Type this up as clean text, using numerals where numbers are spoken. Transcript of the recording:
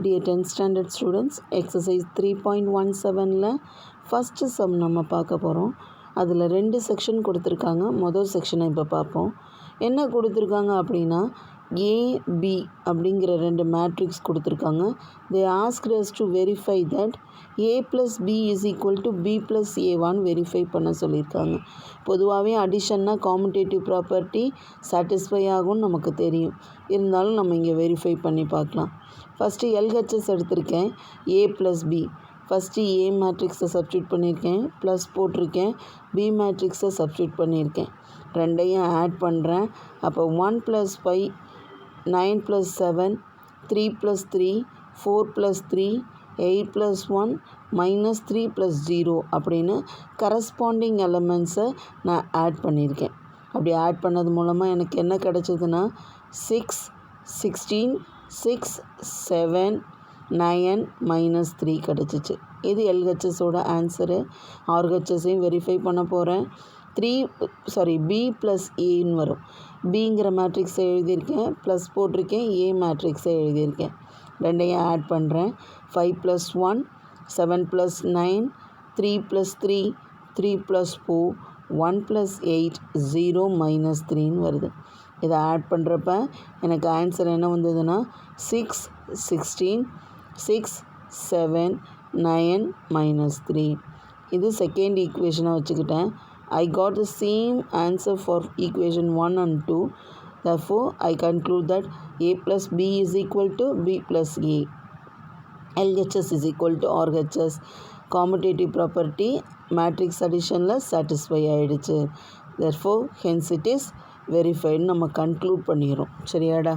Dear 10th standard students, exercise 3.17ல first sum நம்ம பார்க்க போகிறோம். அதில் 2 செக்ஷன் கொடுத்துருக்காங்க. மொதல் செக்ஷனை இப்போ பார்ப்போம். என்ன கொடுத்துருக்காங்க அப்படின்னா ஏபி அப்படிங்கிற 2 மேட்ரிக்ஸ் கொடுத்துருக்காங்க. They asked us to verify that a plus b is equal to b plus a1 verify பண்ண சொல்லியிருக்காங்க. பொதுவாகவே அடிஷன்னா காமுடேட்டிவ் ப்ராப்பர்ட்டி சாட்டிஸ்ஃபை ஆகும்னு நமக்கு தெரியும். இருந்தாலும் நம்ம இங்கே வெரிஃபை பண்ணி பார்க்கலாம். ஃபஸ்ட்டு எல்ஹெச்எஸ் எடுத்திருக்கேன். ஏ ப்ளஸ் பி. ஃபஸ்ட்டு ஏ மேட்ரிக்ஸை சப்ஸ்டியூட் பண்ணியிருக்கேன், ப்ளஸ் போட்டிருக்கேன். பி மேட்ரிக்ஸை சப்ஸ்டியூட் பண்ணியிருக்கேன். ரெண்டையும் ஆட் பண்ணுறேன். அப்போ 1 + 5, 9 + 7, 3 + 3, 4 + 3, 8 + 1, -3 + 0 அப்படின்னு கரஸ்பாண்டிங் எலமெண்ட்ஸை நான் ஆட் பண்ணியிருக்கேன். அப்படி ஆட் பண்ணது மூலமாக எனக்கு என்ன கிடச்சிதுன்னா 6, 16, 6, 7, 9, -3 கிடச்சிச்சு. இது எல்ஹெச்எஸோட ஆன்சரு. ஆர்ஹெச்எஸையும் வெரிஃபை பண்ண போகிறேன். பி ப்ளஸ் ஏன்னு வரும். பிங்கிற மேட்ரிக்ஸை எழுதியிருக்கேன், ப்ளஸ் போட்டிருக்கேன், ஏ மேட்ரிக்ஸை எழுதியிருக்கேன். ரெண்டையும் ஆட் பண்ணுறேன். 5 + 1, 7 + 9, 3 + 3, 3 + 4, 1 + 8, 0, -3ன்னு வருது. இதை ஆட் பண்ணுறப்ப எனக்கு ஆன்சர் என்ன வந்ததுன்னா 6, 16, 6, 7, 9, -3. இது செகண்ட் ஈக்குவேஷனை வச்சுக்கிட்டேன். I got the same answer for equation 1 and 2. Therefore, I conclude that a plus b is equal to b plus a. LHS is equal to RHS. Commutative property matrix additionல satisfy ஆயிடுச்சு. Therefore, hence it is verified. நம்ம conclude பண்ணிடுறோம். சரியாடா?